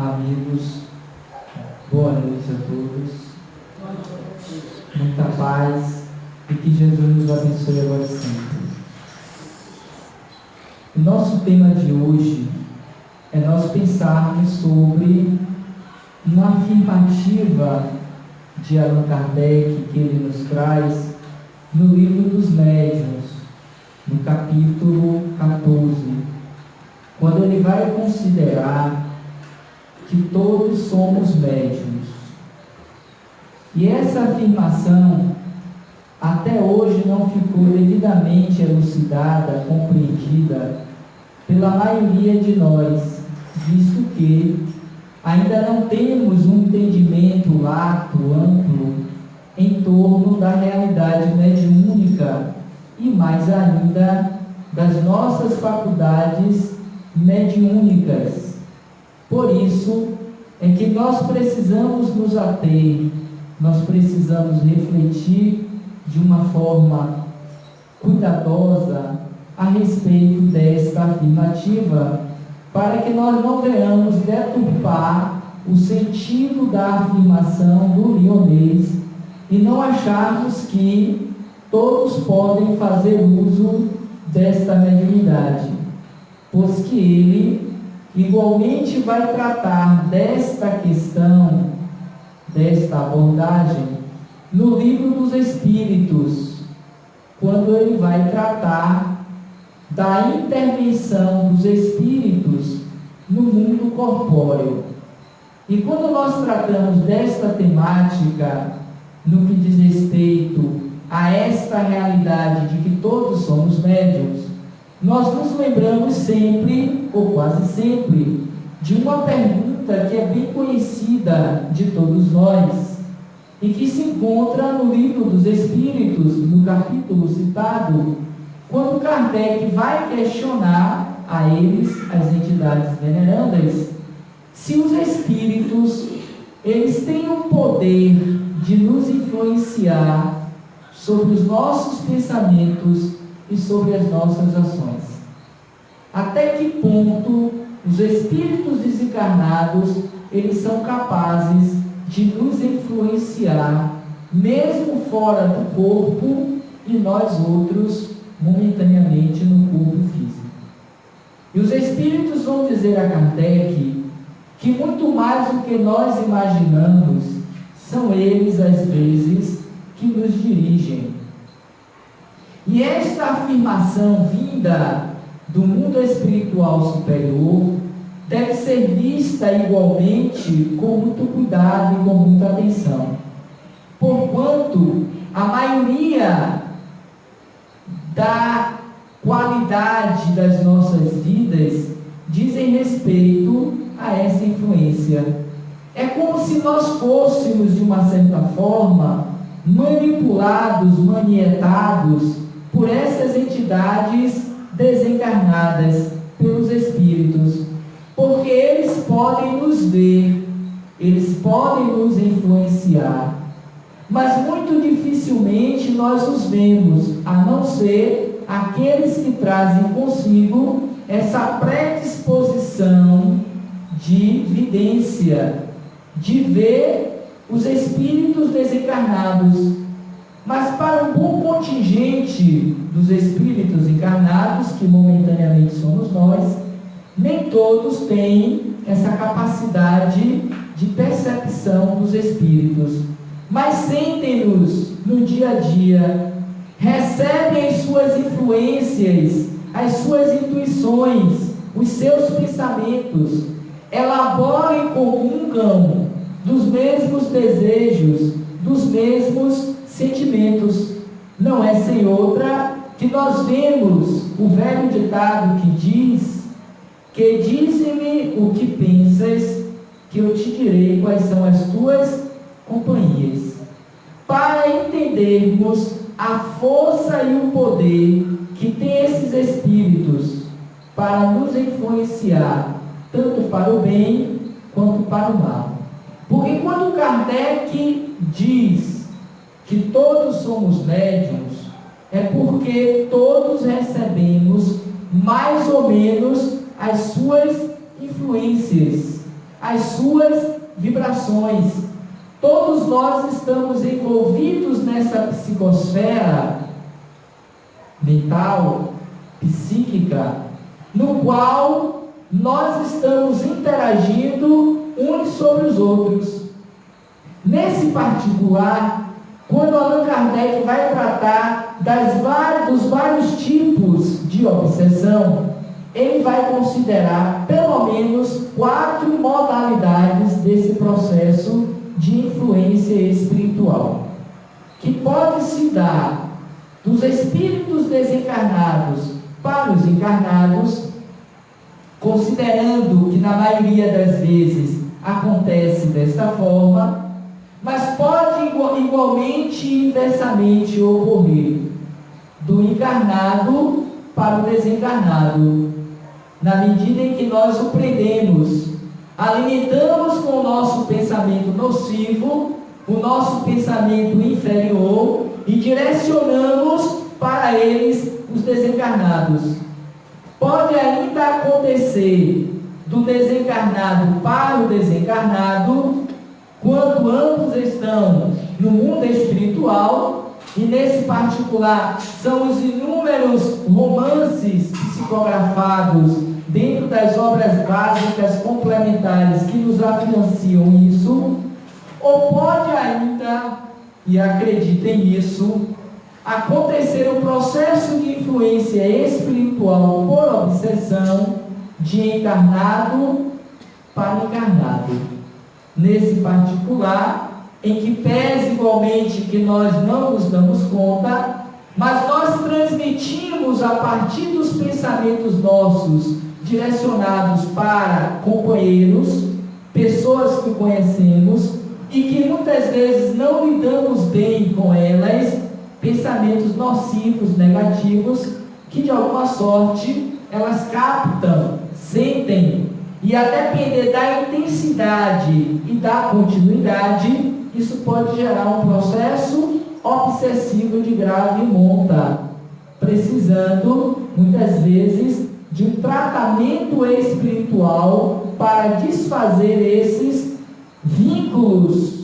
amigos, boa noite a todos, muita paz e que Jesus nos abençoe agora e sempre. O nosso tema de hoje é nós pensarmos sobre uma afirmativa de Allan Kardec que ele nos traz no Livro dos Médiuns, no capítulo 14, quando ele vai considerar que todos somos médiuns. E essa afirmação até hoje não ficou devidamente elucidada, compreendida pela maioria de nós, visto que ainda não temos um entendimento lato, amplo, em torno da realidade mediúnica e mais ainda das nossas faculdades mediúnicas. Por isso é que nós precisamos nos ater, nós precisamos refletir de uma forma cuidadosa a respeito desta afirmativa, para que nós não venhamos deturpar o sentido da afirmação do Lyonês e não acharmos que todos podem fazer uso desta mediunidade, pois que ele igualmente vai tratar desta questão, desta abordagem, no Livro dos Espíritos, quando ele vai tratar da intervenção dos espíritos no mundo corpóreo. E quando nós tratamos desta temática, no que diz respeito a esta realidade de que todos somos médiuns, nós nos lembramos sempre, ou quase sempre, de uma pergunta que é bem conhecida de todos nós, e que se encontra no Livro dos Espíritos, no capítulo citado, quando Kardec vai questionar a eles, as entidades venerandas, se os espíritos, eles têm o poder de nos influenciar sobre os nossos pensamentos e sobre as nossas ações. Até que ponto os espíritos desencarnados, eles são capazes de nos influenciar, mesmo fora do corpo, e nós outros, momentaneamente, no corpo físico. E os espíritos vão dizer a Kardec que muito mais do que nós imaginamos, são eles, às vezes, que nos dirigem. E esta afirmação vinda do mundo espiritual superior deve ser vista igualmente com muito cuidado e com muita atenção, porquanto a maioria da qualidade das nossas vidas dizem respeito a essa influência. É como se nós fôssemos, de uma certa forma, manipulados, manietados por essas entidades desencarnadas, pelos espíritos, porque eles podem nos ver, eles podem nos influenciar, mas muito dificilmente nós os vemos, a não ser aqueles que trazem consigo essa predisposição de vidência, de ver os espíritos desencarnados. Mas para um bom contingente dos espíritos encarnados, que momentaneamente somos nós, nem todos têm essa capacidade de percepção dos espíritos, mas sentem-nos no dia a dia, recebem as suas influências, as suas intuições, os seus pensamentos, elaboram e comungam dos mesmos desejos, dos mesmos sentimentos. Não é sem outra que nós vemos o velho ditado que diz: que dize-me o que pensas, que eu te direi quais são as tuas companhias. Para entendermos a força e o poder que tem esses espíritos para nos influenciar, tanto para o bem quanto para o mal. Porque quando Kardec diz que todos somos médiuns, é porque todos recebemos mais ou menos as suas influências. as suas vibrações. Todos nós estamos envolvidos nessa psicosfera mental, psíquica, no qual nós estamos interagindo uns sobre os outros. Nesse particular, quando Allan Kardec vai tratar dos vários tipos de obsessão, ele vai considerar pelo menos 4 modalidades desse processo de influência espiritual, que pode se dar dos espíritos desencarnados para os encarnados, considerando que na maioria das vezes acontece desta forma, mas pode igualmente e inversamente ocorrer do encarnado para o desencarnado, na medida em que nós o prendemos, alimentamos com o nosso pensamento nocivo, o nosso pensamento inferior, e direcionamos para eles os desencarnados. Pode ainda acontecer do desencarnado para o desencarnado, quando ambos estão no mundo espiritual, e nesse particular são os inúmeros romances psicografados dentro das obras básicas complementares que nos afianciam isso, ou pode ainda, e acreditem nisso, acontecer um processo de influência espiritual por obsessão de encarnado para encarnado. Nesse particular, em que pese igualmente que nós não nos damos conta, mas nós transmitimos a partir dos pensamentos nossos, direcionados para companheiros, pessoas que conhecemos, e que muitas vezes não lidamos bem com elas, pensamentos nocivos, negativos, que de alguma sorte elas captam, sentem, e a depender da intensidade e da continuidade, isso pode gerar um processo obsessivo de grave monta, precisando muitas vezes de um tratamento espiritual para desfazer esses vínculos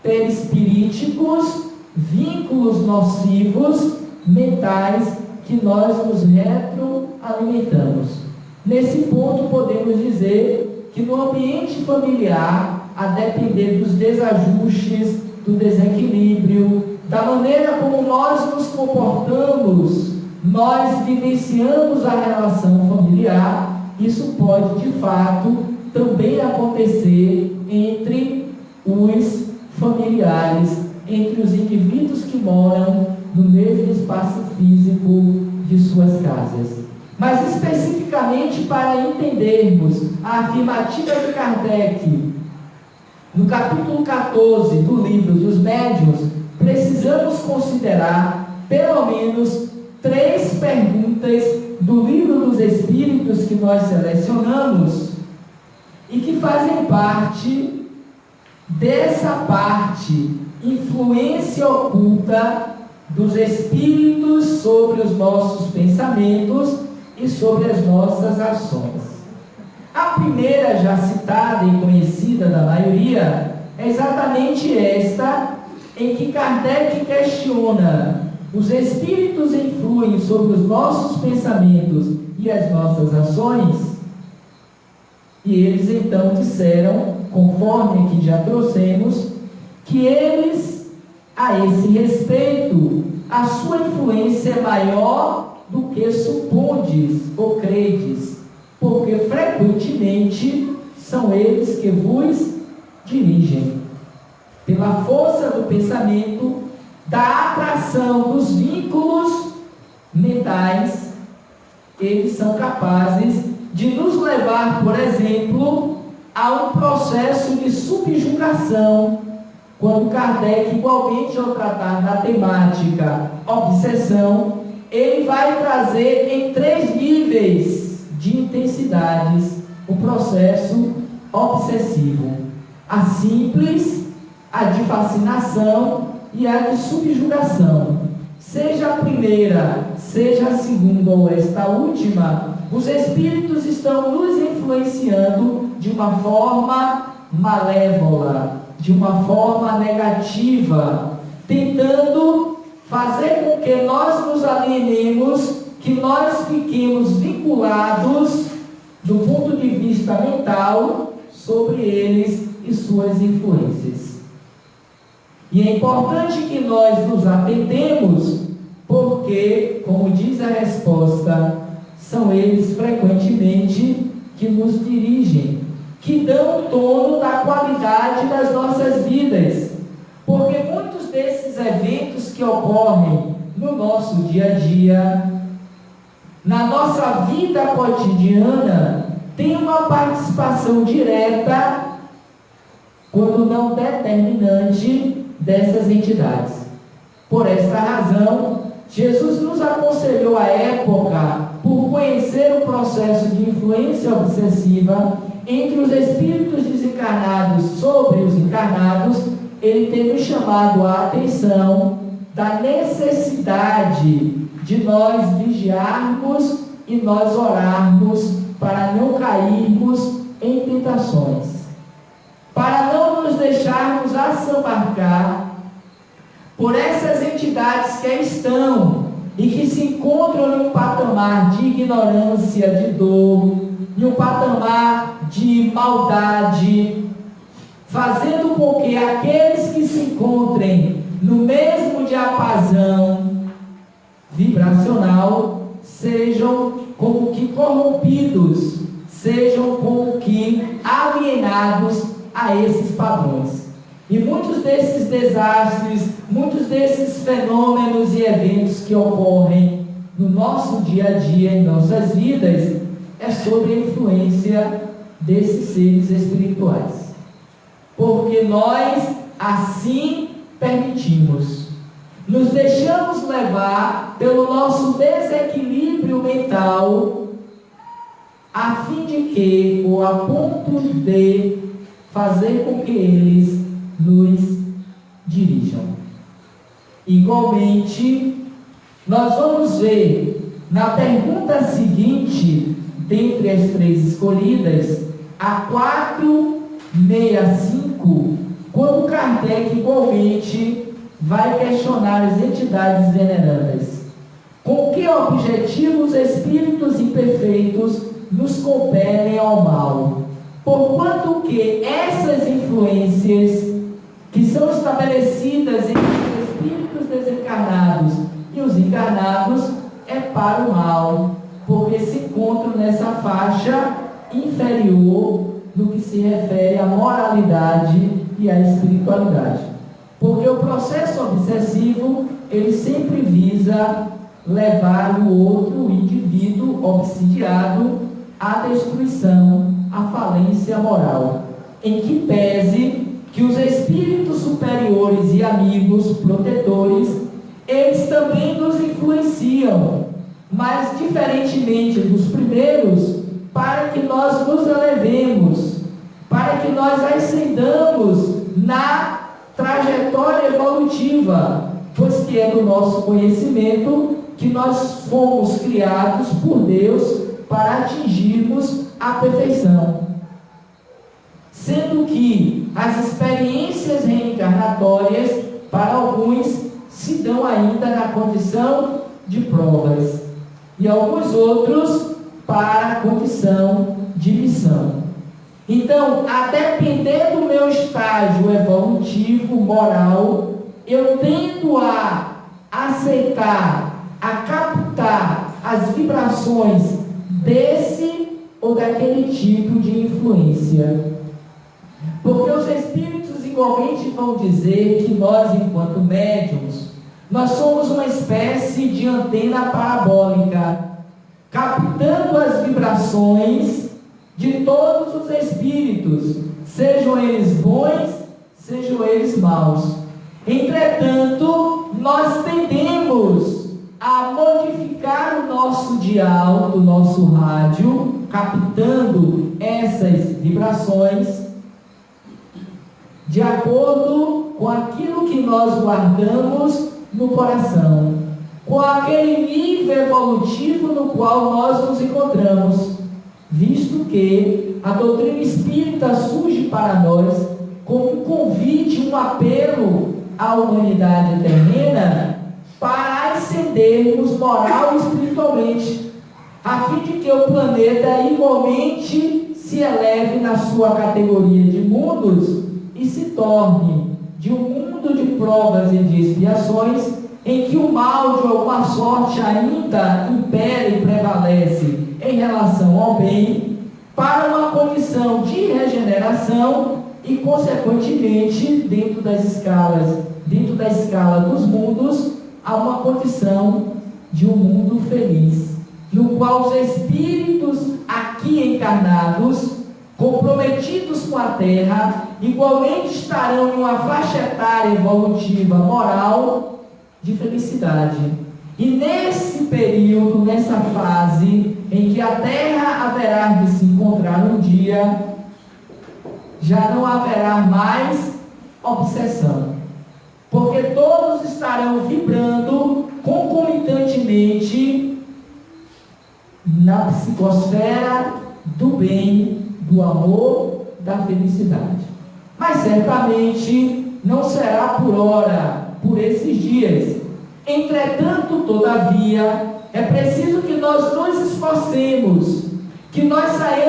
perispiríticos, vínculos nocivos mentais que nós nos retroalimentamos. Nesse ponto podemos dizer que no ambiente familiar, a depender dos desajustes, do desequilíbrio, da maneira como nós nos comportamos, nós vivenciamos a relação familiar, isso pode de fato também acontecer entre os familiares, entre os indivíduos que moram no mesmo espaço físico de suas casas. Mas especificamente para entendermos a afirmativa de Kardec, no capítulo 14 do livro dos Médiuns, precisamos considerar pelo menos 3 perguntas do livro dos Espíritos que nós selecionamos e que fazem parte dessa parte, influência oculta dos Espíritos sobre os nossos pensamentos e sobre as nossas ações. A primeira, já citada e conhecida da maioria, é exatamente esta, em que Kardec questiona: os Espíritos influem sobre os nossos pensamentos e as nossas ações? E eles então disseram, conforme aqui já trouxemos, que eles, a esse respeito, a sua influência é maior do que supondes ou credes, porque frequentemente são eles que vos dirigem. Pela força do pensamento, da atração dos vínculos mentais, eles são capazes de nos levar, por exemplo, a um processo de subjugação, quando Kardec, igualmente ao tratar da temática obsessão, ele vai trazer em 3 níveis de intensidades o processo obsessivo: a simples, a de fascinação e a de subjugação. Seja a primeira, seja a segunda ou esta última, os Espíritos estão nos influenciando de uma forma malévola, de uma forma negativa, tentando fazer com que nós nos alienemos, que nós fiquemos vinculados do ponto de vista mental sobre eles e suas influências. E é importante que nós nos atentemos, porque, como diz a resposta, são eles frequentemente que nos dirigem, que dão o tono da qualidade das nossas vidas. Porque muitos desses eventos que ocorrem no nosso dia a dia, na nossa vida cotidiana, tem uma participação direta, quando não determinante, dessas entidades. Por esta razão, Jesus nos aconselhou à época, por conhecer o processo de influência obsessiva entre os espíritos desencarnados sobre os encarnados, ele tem nos chamado a atenção da necessidade de nós vigiarmos e nós orarmos para não cairmos em tentações, para não nos deixarmos assambarcar por essas entidades que aí estão e que se encontram em um patamar de ignorância, de dor, em um patamar de maldade, fazendo com que aqueles que se encontrem no mesmo diapasão vibracional sejam como que corrompidos, sejam como que alienados a esses padrões. E muitos desses desastres, muitos desses fenômenos e eventos que ocorrem no nosso dia a dia, em nossas vidas, é sobre a influência desses seres espirituais. Porque nós assim permitimos, nos deixamos levar pelo nosso desequilíbrio mental, a fim de que, ou a ponto de fazer com que eles nos dirijam. Igualmente, nós vamos ver na pergunta seguinte, dentre as três escolhidas, a 465, quando Kardec igualmente vai questionar as entidades venerandas. Com que objetivo os espíritos imperfeitos nos compelem ao mal? Porquanto que essas influências que são estabelecidas entre os espíritos desencarnados e os encarnados é para o mal, porque se encontram nessa faixa inferior no que se refere à moralidade e à espiritualidade. Porque o processo obsessivo, ele sempre visa levar o outro, o indivíduo obsidiado, à destruição, à falência moral, em que pese que os espíritos superiores e amigos, protetores, eles também nos influenciam, mas diferentemente dos primeiros, para que nós nos elevemos, para que nós ascendamos na trajetória evolutiva, pois que é do nosso conhecimento que nós fomos criados por Deus para atingirmos a perfeição. Sendo que as experiências reencarnatórias, para alguns, se dão ainda na condição de provas, e alguns outros para a condição de missão. Então, a depender do meu estágio evolutivo, moral, eu tendo a aceitar, a captar as vibrações desse ou daquele tipo de influência. Porque os espíritos igualmente vão dizer que nós, enquanto médiuns, nós somos uma espécie de antena parabólica, captando as vibrações de todos os espíritos, sejam eles bons, sejam eles maus. Entretanto, nós tendemos a modificar o nosso dial do nosso rádio, captando essas vibrações de acordo com aquilo que nós guardamos no coração, com aquele nível evolutivo no qual nós nos encontramos. visto que a doutrina espírita surge para nós como um convite, um apelo à humanidade terrena para ascendermos moral e espiritualmente, a fim de que o planeta igualmente se eleve na sua categoria de mundos e se torne de um mundo de provas e de expiações, em que o mal de alguma sorte ainda impera e prevalece em relação ao bem, para uma condição de regeneração e, consequentemente, dentro da escala dos mundos, a uma condição de um mundo feliz, no qual os espíritos aqui encarnados, comprometidos com a Terra, igualmente estarão em uma faixa etária evolutiva moral de felicidade. E nesse período, nessa fase em que a Terra haverá de se encontrar um dia, já não haverá mais obsessão, porque todos estarão vibrando concomitantemente na psicosfera do bem, do amor, da felicidade. Mas certamente não será por hora, por esses dias. Entretanto, todavia, é preciso que nós nos esforcemos, que nós saímos